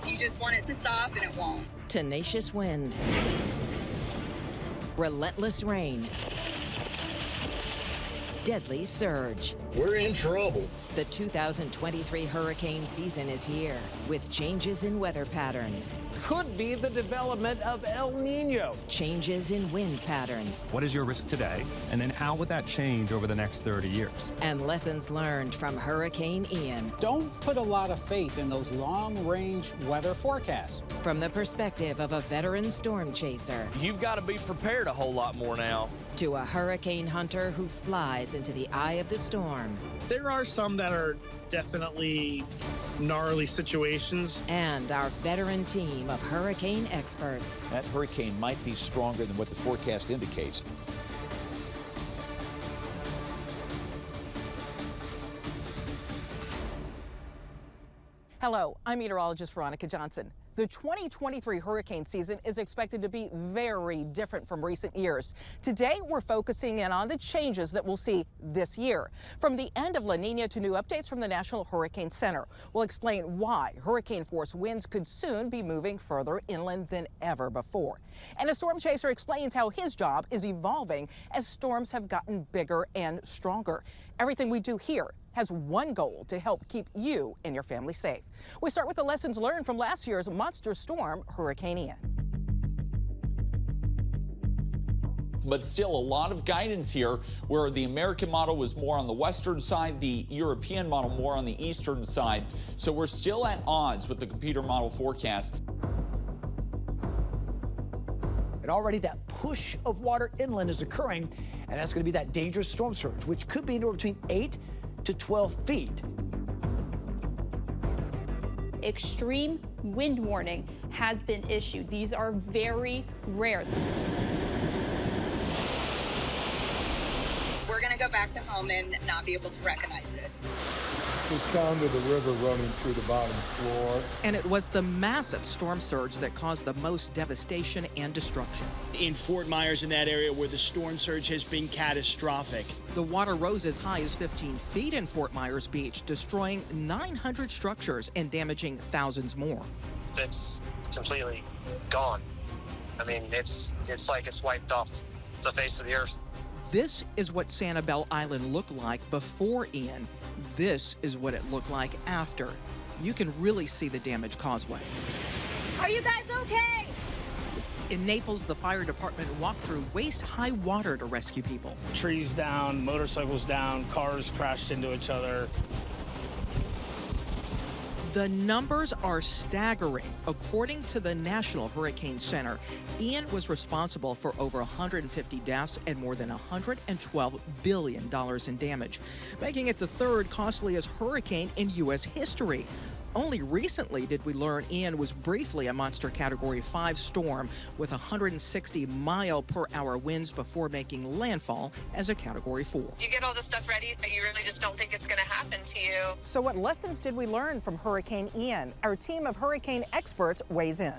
You just want it to stop and it won't. Tenacious wind. Relentless rain. Deadly surge. We're in trouble. The 2023 hurricane season is here, with changes in weather patterns. Could be the development of El Nino. Changes in wind patterns. What is your risk today? And then how would that change over the next 30 years? And lessons learned from Hurricane Ian. Don't put a lot of faith in those long-range weather forecasts. From the perspective of a veteran storm chaser. You've got to be prepared a whole lot more now. To a hurricane hunter who flies into the eye of the storm. There are some that are definitely gnarly situations. And our veteran team of hurricane experts. That hurricane might be stronger than what the forecast indicates. Hello, I'm meteorologist Veronica Johnson. The 2023 hurricane season is expected to be very different from recent years. Today, we're focusing in on the changes that we'll see this year. From the end of La Nina to new updates from the National Hurricane Center. We'll explain why hurricane-force winds could soon be moving further inland than ever before. And a storm chaser explains how his job is evolving as storms have gotten bigger and stronger. Everything we do here has one goal: to help keep you and your family safe. We start with the lessons learned from last year's monster storm, Hurricane Ian. But still a lot of guidance here, where the American model was more on the western side, the European model more on the eastern side. So we're still at odds with the computer model forecast. And already that push of water inland is occurring, and that's going to be that dangerous storm surge, which could be anywhere between 8 to 12 feet. Extreme wind warning has been issued. These are very rare. We're going to go back to home and not be able to recognize it. It's the sound of the river running through the bottom floor. And it was the massive storm surge that caused the most devastation and destruction. In Fort Myers, in that area where the storm surge has been catastrophic. The water rose as high as 15 feet in Fort Myers Beach, destroying 900 structures and damaging thousands more. It's completely gone. I mean, it's like it's wiped off the face of the earth. This is what Sanibel Island looked like before Ian. This is what it looked like after. You can really see the damaged causeway. Are you guys okay? In Naples, the fire department walked through waist-high water to rescue people. Trees down, motorcycles down, cars crashed into each other. The numbers are staggering. According to the National Hurricane Center, Ian was responsible for over 150 deaths and more than $112 billion in damage, making it the third costliest hurricane in U.S. history. Only recently did we learn Ian was briefly a monster Category 5 storm with 160-mile-per-hour winds before making landfall as a Category 4. You get all this stuff ready, but you really just don't think it's going to happen to you. So what lessons did we learn from Hurricane Ian? Our team of hurricane experts weighs in.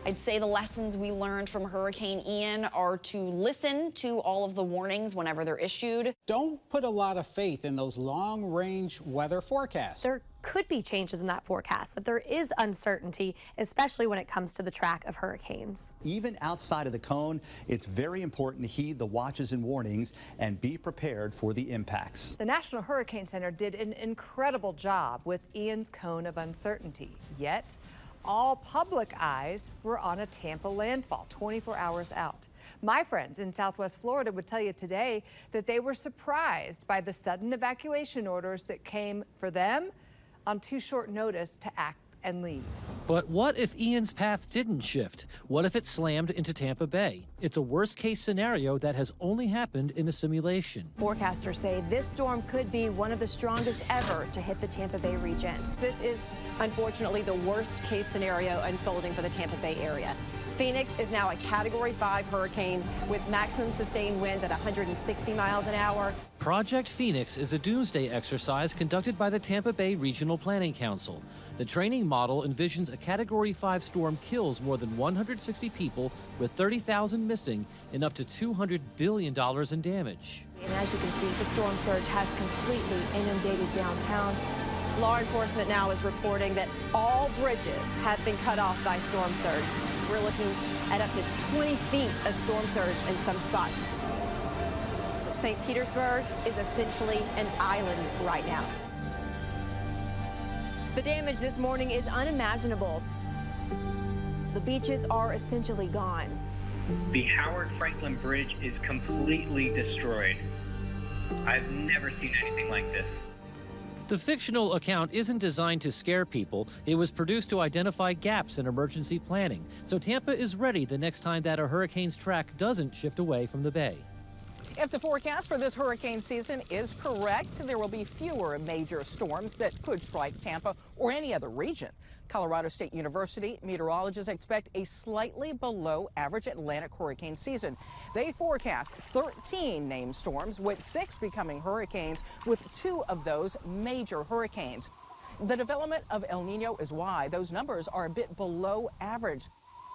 I'd say the lessons we learned from Hurricane Ian are to listen to all of the warnings whenever they're issued. Don't put a lot of faith in those long-range weather forecasts. There could be changes in that forecast, but there is uncertainty, especially when it comes to the track of hurricanes. Even outside of the cone, it's very important to heed the watches and warnings and be prepared for the impacts. The National Hurricane Center did an incredible job with Ian's cone of uncertainty, yet all public eyes were on a Tampa landfall 24 hours out. My friends in Southwest Florida would tell you today that they were surprised by the sudden evacuation orders that came for them on too short notice to act and leave. But what if Ian's path didn't shift? What if it slammed into Tampa Bay? It's a worst-case scenario that has only happened in a simulation. Forecasters say this storm could be one of the strongest ever to hit the Tampa Bay region. This is unfortunately the worst-case scenario unfolding for the Tampa Bay area. Phoenix is now a Category 5 hurricane with maximum sustained winds at 160 miles an hour. Project Phoenix is a doomsday exercise conducted by the Tampa Bay Regional Planning Council. The training model envisions a Category 5 storm kills more than 160 people with 30,000 missing and up to $200 billion in damage. And as you can see, the storm surge has completely inundated downtown. Law enforcement now is reporting that all bridges have been cut off by storm surge. We're looking at up to 20 feet of storm surge in some spots. St. Petersburg is essentially an island right now. The damage this morning is unimaginable. The beaches are essentially gone. The Howard Franklin Bridge is completely destroyed. I've never seen anything like this. The fictional account isn't designed to scare people. It was produced to identify gaps in emergency planning, so Tampa is ready the next time that a hurricane's track doesn't shift away from the bay. If the forecast for this hurricane season is correct, there will be fewer major storms that could strike Tampa or any other region. Colorado State University meteorologists expect a slightly below average Atlantic hurricane season. They forecast 13 named storms, with 6 becoming hurricanes, with 2 of those major hurricanes. The development of El Nino is why those numbers are a bit below average.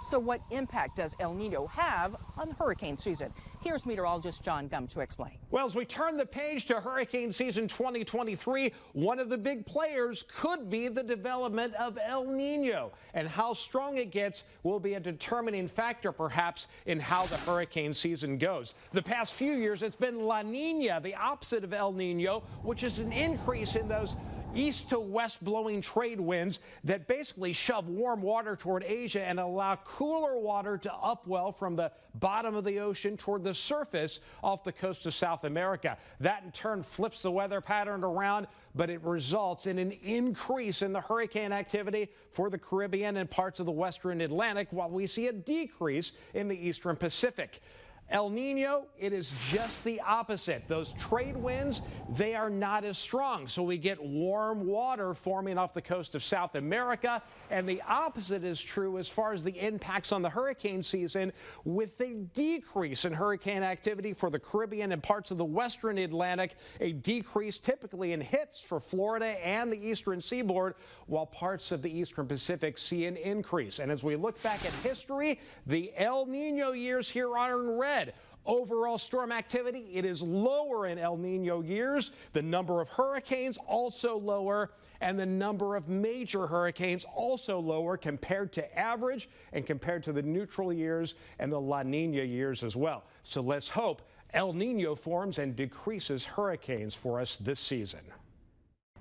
So what impact does El Nino have on the hurricane season? Here's meteorologist John Gum to explain. Well, as we turn the page to hurricane season 2023, one of the big players could be the development of El Nino. And how strong it gets will be a determining factor, perhaps, in how the hurricane season goes. The past few years, it's been La Nina, the opposite of El Nino, which is an increase in those east to west blowing trade winds that basically shove warm water toward Asia and allow cooler water to upwell from the bottom of the ocean toward the surface off the coast of South America. That in turn flips the weather pattern around, but it results in an increase in the hurricane activity for the Caribbean and parts of the western Atlantic, while we see a decrease in the eastern Pacific. El Nino, it is just the opposite. Those trade winds, they are not as strong. So we get warm water forming off the coast of South America. And the opposite is true as far as the impacts on the hurricane season, with a decrease in hurricane activity for the Caribbean and parts of the western Atlantic, a decrease typically in hits for Florida and the eastern seaboard, while parts of the eastern Pacific see an increase. And as we look back at history, the El Nino years here are in red. Overall storm activity, it is lower in El Nino years. The number of hurricanes also lower, and the number of major hurricanes also lower compared to average and compared to the neutral years and the La Nina years as well. So let's hope El Nino forms and decreases hurricanes for us this season.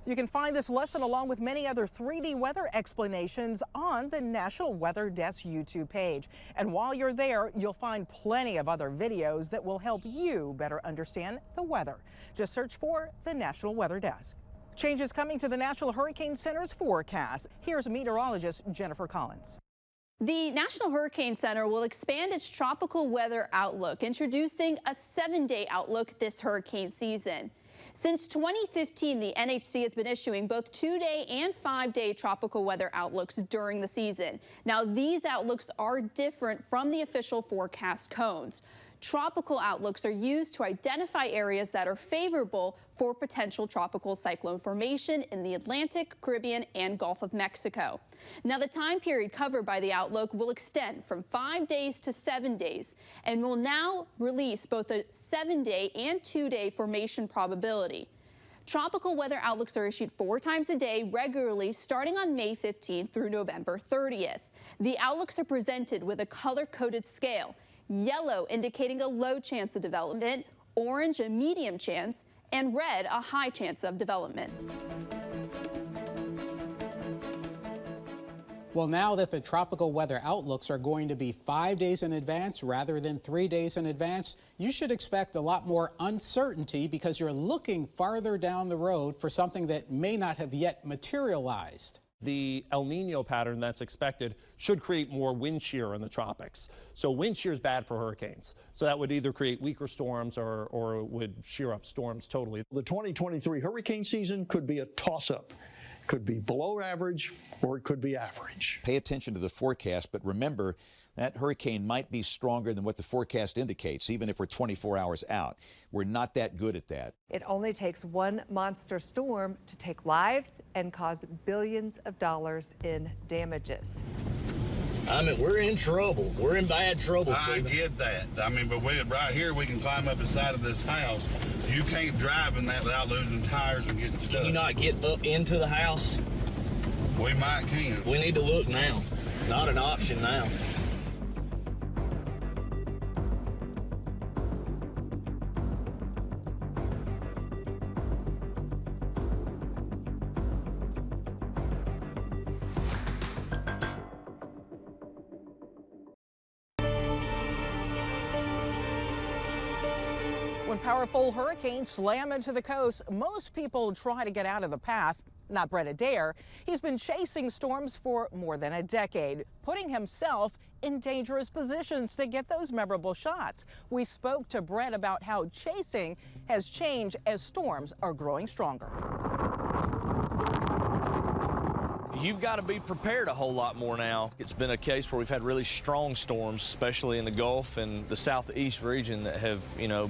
You can find this lesson along with many other 3D weather explanations on the National Weather Desk YouTube page. And while you're there, you'll find plenty of other videos that will help you better understand the weather. Just search for the National Weather Desk. Changes coming to the National Hurricane Center's forecast. Here's meteorologist Jennifer Collins. The National Hurricane Center will expand its tropical weather outlook, introducing a 7-day outlook this hurricane season. Since 2015, the NHC has been issuing both 2-day and 5-day tropical weather outlooks during the season. Now, these outlooks are different from the official forecast cones. Tropical outlooks are used to identify areas that are favorable for potential tropical cyclone formation in the Atlantic, Caribbean, and Gulf of Mexico. Now, the time period covered by the outlook will extend from 5 days to 7 days and will now release both a 7-day and 2-day formation probability. Tropical weather outlooks are issued 4 times a day regularly starting on May 15th through November 30th. The outlooks are presented with a color-coded scale. Yellow indicating a low chance of development, orange a medium chance, and red a high chance of development. Well, now that the tropical weather outlooks are going to be 5 days in advance rather than 3 days in advance, you should expect a lot more uncertainty because you're looking farther down the road for something that may not have yet materialized. The El Nino pattern that's expected should create more wind shear in the tropics. So wind shear is bad for hurricanes. So that would either create weaker storms or would shear up storms totally. The 2023 hurricane season could be a toss-up. Could be below average or it could be average. Pay attention to the forecast, but remember That hurricane might be stronger than what the forecast indicates, even if we're 24 hours out. We're not that good at that. It only takes one monster storm to take lives and cause billions of dollars in damages. I mean, we're in trouble. We're in bad trouble, Stephen. I get that. I mean, but right here, we can climb up the side of this house. You can't drive in that without losing tires and getting stuck. Can you not get up into the house? We might can. We need to look now. Not an option now. When powerful hurricanes slam into the coast, most people try to get out of the path. Not Brett Adair. He's been chasing storms for more than a decade, putting himself in dangerous positions to get those memorable shots. We spoke to Brett about how chasing has changed as storms are growing stronger. You've got to be prepared a whole lot more now. It's been a case where we've had really strong storms, especially in the Gulf and the southeast region, that have,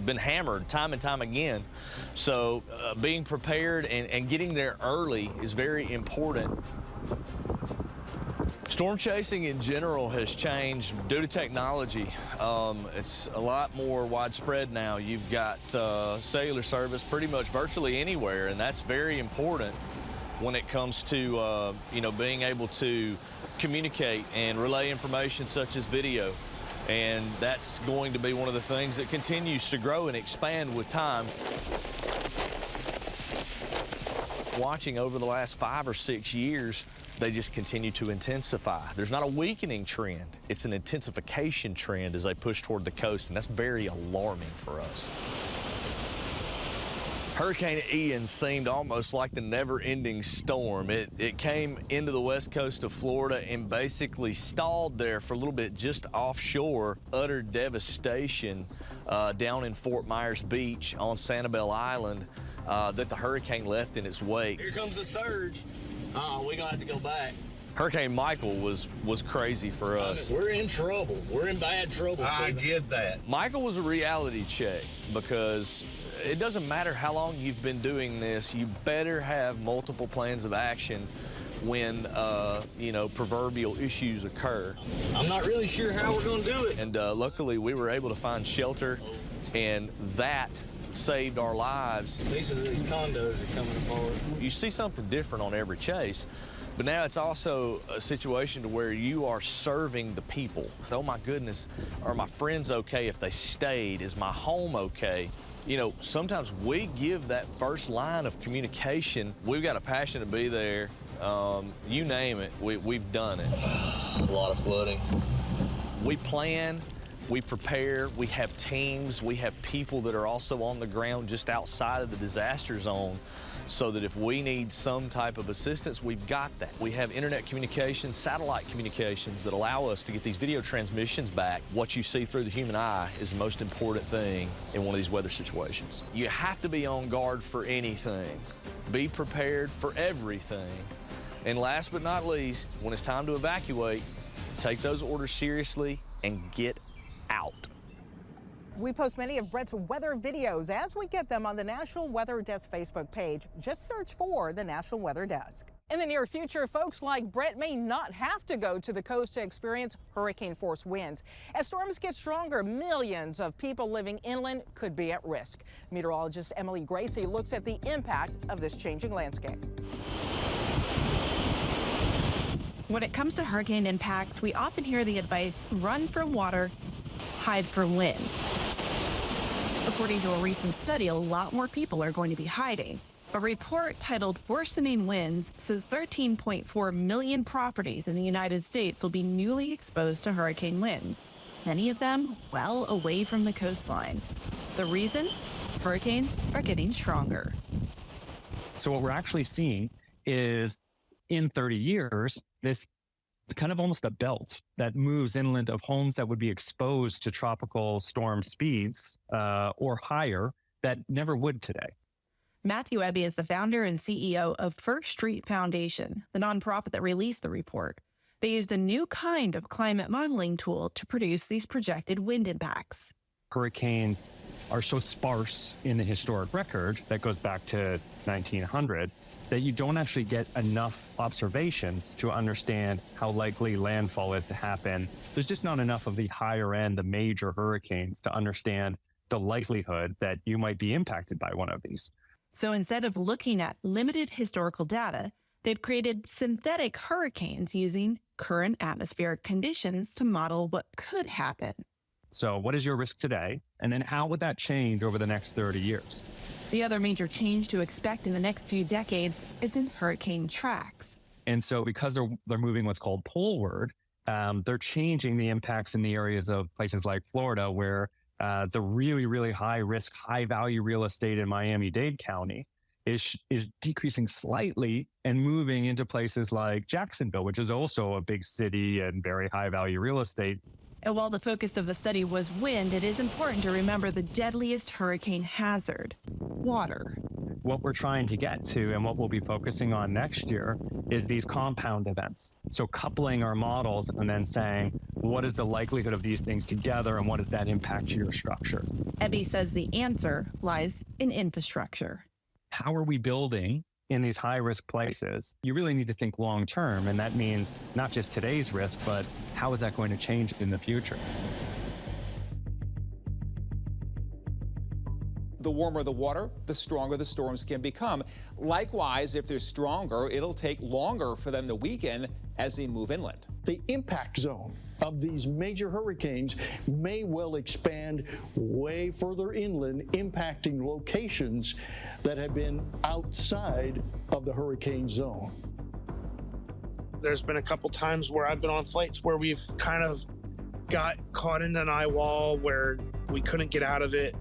been hammered time and time again. So being prepared and getting there early is very important. Storm chasing in general has changed due to technology. It's a lot more widespread now. You've got cellular service pretty much virtually anywhere, and that's very important when it comes to, being able to communicate and relay information such as video. And that's going to be one of the things that continues to grow and expand with time. Watching over the last 5 or 6 years, they just continue to intensify. There's not a weakening trend. It's an intensification trend as they push toward the coast, and that's very alarming for us. Hurricane Ian seemed almost like the never-ending storm. It came into the west coast of Florida and basically stalled there for a little bit just offshore. Utter devastation down in Fort Myers Beach on Sanibel Island that the hurricane left in its wake. Here comes the surge. We're gonna have to go back. Hurricane Michael was crazy for us. We're in trouble. We're in bad trouble, I Stephen. get that. Michael was a reality check because it doesn't matter how long you've been doing this, you better have multiple plans of action when, proverbial issues occur. I'm not really sure how we're going to do it. And luckily, we were able to find shelter, and that saved our lives. These condos are coming apart. You see something different on every chase, but now it's also a situation to where you are serving the people. Oh my goodness, are my friends okay if they stayed? Is my home okay? Sometimes we give that first line of communication. We've got a passion to be there. You name it, we've done it. A lot of flooding. We plan, we prepare, we have teams, we have people that are also on the ground just outside of the disaster zone, so that if we need some type of assistance, we've got that. We have internet communications, satellite communications that allow us to get these video transmissions back. What you see through the human eye is the most important thing in one of these weather situations. You have to be on guard for anything. Be prepared for everything. And last but not least, when it's time to evacuate, take those orders seriously and get out. We post many of Brett's weather videos as we get them on the National Weather Desk Facebook page. Just search for the National Weather Desk. In the near future, folks like Brett may not have to go to the coast to experience hurricane-force winds. As storms get stronger, millions of people living inland could be at risk. Meteorologist Emily Gracie looks at the impact of this changing landscape. When it comes to hurricane impacts, we often hear the advice, run from water, hide from wind. According to a recent study, a lot more people are going to be hiding. A report titled Worsening Winds says 13.4 million properties in the United States will be newly exposed to hurricane winds, many of them well away from the coastline. The reason? Hurricanes are getting stronger. So what we're actually seeing is in 30 years, this kind of almost a belt that moves inland of homes that would be exposed to tropical storm speeds or higher that never would today. Matthew Eby is the founder and CEO of First Street Foundation, the nonprofit that released the report. They used a new kind of climate modeling tool to produce these projected wind impacts. Hurricanes are so sparse in the historic record that goes back to 1900 that you don't actually get enough observations to understand how likely landfall is to happen. There's just not enough of the higher end, the major hurricanes, to understand the likelihood that you might be impacted by one of these. So instead of looking at limited historical data, they've created synthetic hurricanes using current atmospheric conditions to model what could happen. So what is your risk today? And then how would that change over the next 30 years? The other major change to expect in the next few decades is in hurricane tracks. And so because they're moving what's called poleward, they're changing the impacts in the areas of places like Florida, where the really, really high risk, high value real estate in Miami-Dade County is decreasing slightly and moving into places like Jacksonville, which is also a big city and very high value real estate. And while the focus of the study was wind, it is important to remember the deadliest hurricane hazard, water. What we're trying to get to and what we'll be focusing on next year is these compound events. So coupling our models and then saying, what is the likelihood of these things together and what does that impact to your structure? Ebby says the answer lies in infrastructure. How are we building in these high-risk places? You really need to think long-term, and that means not just today's risk, but how is that going to change in the future? The warmer the water, the stronger the storms can become. Likewise, if they're stronger, it'll take longer for them to weaken as they move inland. The impact zone of these major hurricanes may well expand way further inland, impacting locations that have been outside of the hurricane zone. There's been a couple times where I've been on flights where we've kind of got caught in an eye wall where we couldn't get out of it.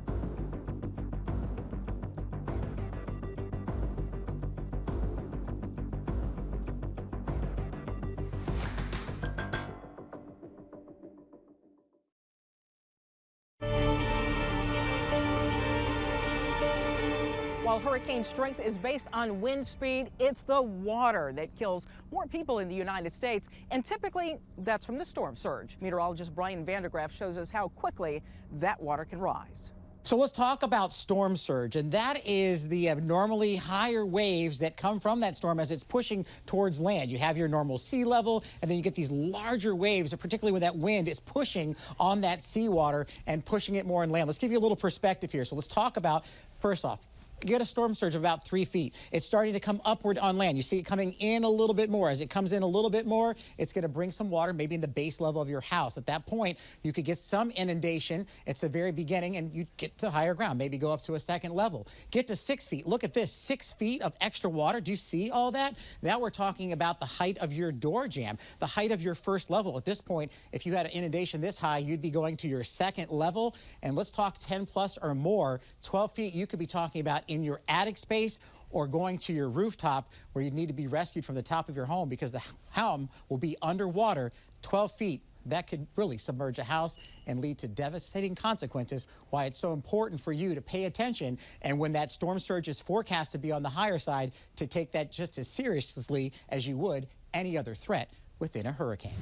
While hurricane strength is based on wind speed, it's the water that kills more people in the United States, and typically that's from the storm surge. Meteorologist Brian Vandergraff shows us how quickly that water can rise. So let's talk about storm surge, and that is the abnormally higher waves that come from that storm as it's pushing towards land. You have your normal sea level, and then you get these larger waves, particularly when that wind is pushing on that seawater and pushing it more inland. Let's give you a little perspective here. So let's talk about, first off, you get a storm surge of about 3 feet. It's starting to come upward on land. You see it coming in a little bit more. As it comes in a little bit more, it's going to bring some water, maybe in the base level of your house. At that point, you could get some inundation. It's the very beginning, and you get to higher ground, maybe go up to a second level. Get to 6 feet. Look at this, 6 feet of extra water. Do you see all that? Now we're talking about the height of your door jamb, the height of your first level. At this point, if you had an inundation this high, you'd be going to your second level. And let's talk 10 plus or more, 12 feet, you could be talking about in your attic space or going to your rooftop where you need to be rescued from the top of your home because the home will be underwater 12 feet. That could really submerge a house and lead to devastating consequences. Why it's so important for you to pay attention, and when that storm surge is forecast to be on the higher side, to take that just as seriously as you would any other threat within a hurricane.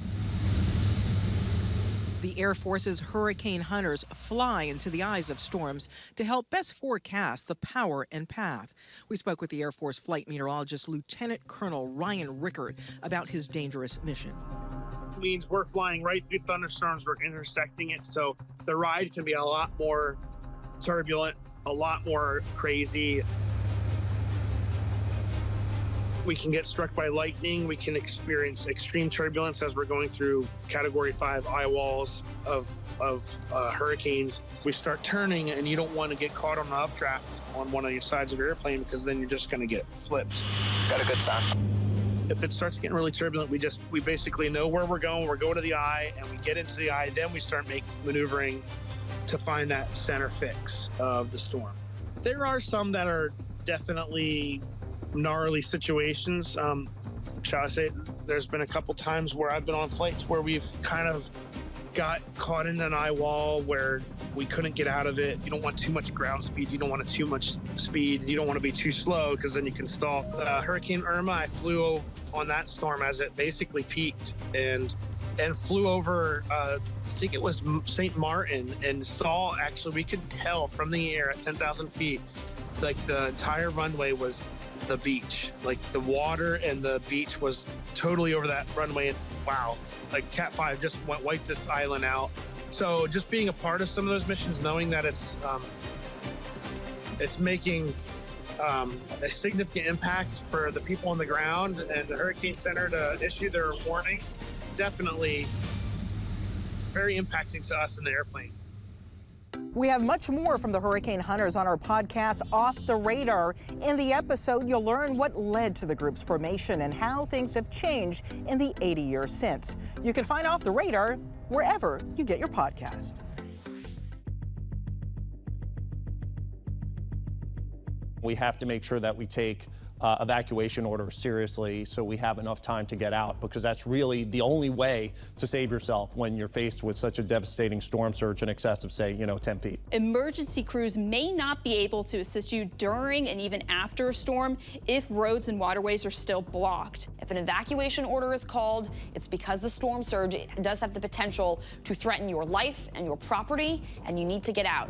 The Air Force's hurricane hunters fly into the eyes of storms to help best forecast the power and path. We spoke with the Air Force flight meteorologist Lieutenant Colonel Ryan Rickert about his dangerous mission. It means we're flying right through thunderstorms, we're intersecting it, so the ride can be a lot more turbulent, a lot more crazy. We can get struck by lightning. We can experience extreme turbulence as we're going through Category 5 eye walls of hurricanes. We start turning, and you don't want to get caught on an updraft on one of your sides of your airplane because then you're just going to get flipped. Got a good sign. If it starts getting really turbulent, we basically know where we're going. We're going to the eye, and we get into the eye. Then we start maneuvering to find that center fix of the storm. There are some that are definitely gnarly situations, shall I say. There's been a couple times where I've been on flights where we've kind of got caught in an eye wall where we couldn't get out of it. You don't want too much ground speed. You don't want too much speed. You don't want to be too slow because then you can stall. Hurricane Irma, I flew on that storm as it basically peaked and flew over, I think it was St. Martin, and saw, actually, we could tell from the air at 10,000 feet, like the entire runway was the beach. Like the water and the beach was totally over that runway. And wow, like Cat 5 just wiped this island out. So just being a part of some of those missions, knowing that it's making a significant impact for the people on the ground and the Hurricane Center to issue their warnings, definitely very impacting to us in the airplane. We have much more from the hurricane hunters on our podcast, Off the Radar. In the episode, you'll learn what led to the group's formation and how things have changed in the 80 years since. You can find Off the Radar wherever you get your podcast. We have to make sure that we take evacuation orders seriously so we have enough time to get out, because that's really the only way to save yourself when you're faced with such a devastating storm surge in excess of, say, 10 feet. Emergency crews may not be able to assist you during and even after a storm if roads and waterways are still blocked. If an evacuation order is called, it's because the storm surge does have the potential to threaten your life and your property, and you need to get out.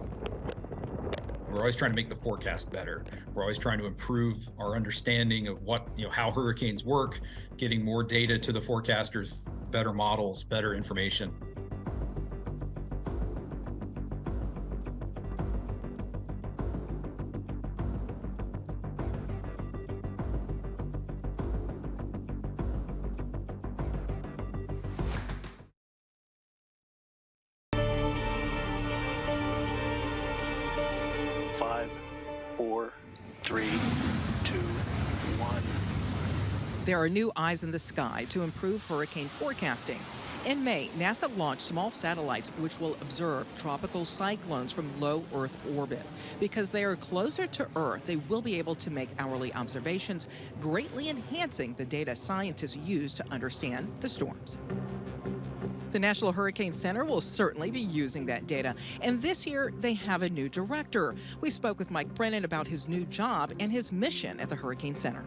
We're always trying to make the forecast better. We're always trying to improve our understanding of how hurricanes work, getting more data to the forecasters, better models, better information. There are new eyes in the sky to improve hurricane forecasting. In May, NASA launched small satellites which will observe tropical cyclones from low Earth orbit. Because they are closer to Earth, they will be able to make hourly observations, greatly enhancing the data scientists use to understand the storms. The National Hurricane Center will certainly be using that data, and this year they have a new director. We spoke with Mike Brennan about his new job and his mission at the Hurricane Center.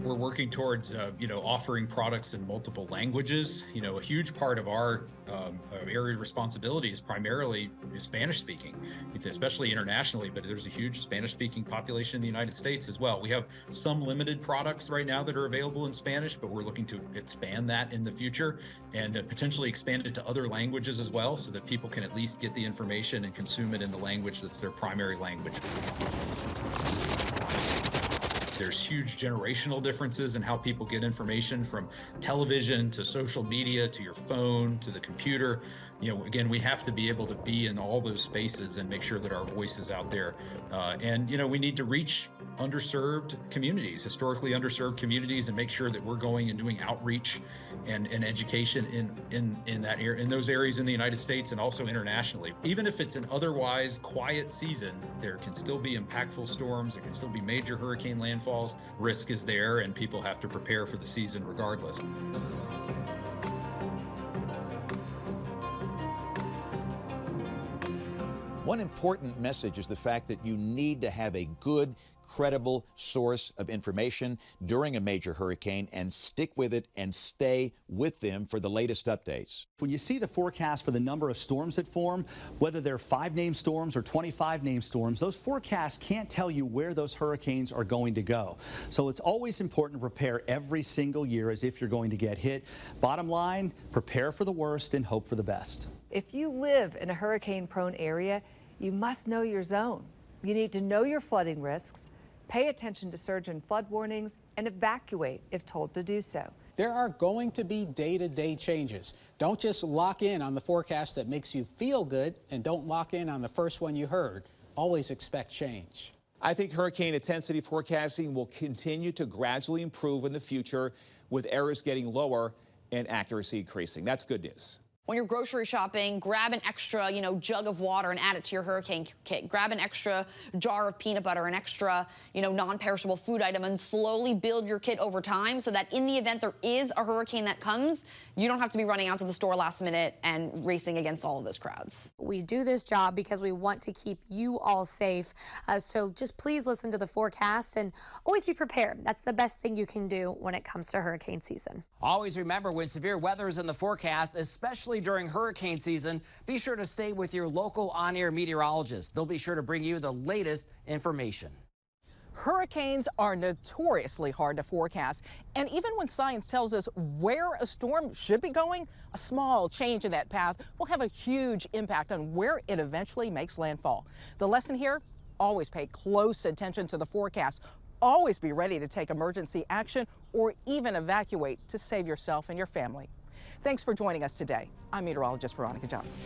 We're working towards, offering products in multiple languages. A huge part of our area of responsibility is primarily Spanish speaking, especially internationally, but there's a huge Spanish speaking population in the United States as well. We have some limited products right now that are available in Spanish, but we're looking to expand that in the future and potentially expand it to other languages as well, so that people can at least get the information and consume it in the language that's their primary language. There's huge generational differences in how people get information, from television to social media to your phone to the computer. Again, we have to be able to be in all those spaces and make sure that our voice is out there. We need to reach underserved communities, historically underserved communities, and make sure that we're going and doing outreach and education in those areas in the United States and also internationally. Even if it's an otherwise quiet season, there can still be impactful storms, there can still be major hurricane landfalls. Risk is there, and people have to prepare for the season regardless. One important message is the fact that you need to have a good, credible source of information during a major hurricane and stick with it and stay with them for the latest updates. When you see the forecast for the number of storms that form, whether they're 5-name storms or 25-name storms, those forecasts can't tell you where those hurricanes are going to go. So it's always important to prepare every single year as if you're going to get hit. Bottom line, prepare for the worst and hope for the best. If you live in a hurricane-prone area, you must know your zone. You need to know your flooding risks, pay attention to surge and flood warnings, and evacuate if told to do so. There are going to be day-to-day changes. Don't just lock in on the forecast that makes you feel good, and don't lock in on the first one you heard. Always expect change. I think hurricane intensity forecasting will continue to gradually improve in the future, with errors getting lower and accuracy increasing. That's good news. When you're grocery shopping, grab an extra, jug of water and add it to your hurricane kit. Grab an extra jar of peanut butter, an extra, non-perishable food item, and slowly build your kit over time so that in the event there is a hurricane that comes, you don't have to be running out to the store last minute and racing against all of those crowds. We do this job because we want to keep you all safe. So just please listen to the forecast and always be prepared. That's the best thing you can do when it comes to hurricane season. Always remember, when severe weather is in the forecast, especially during hurricane season, be sure to stay with your local on-air meteorologist. They'll be sure to bring you the latest information. Hurricanes are notoriously hard to forecast, and even when science tells us where a storm should be going, a small change in that path will have a huge impact on where it eventually makes landfall. The lesson here, always pay close attention to the forecast. Always be ready to take emergency action or even evacuate to save yourself and your family. Thanks for joining us today. I'm meteorologist Veronica Johnson.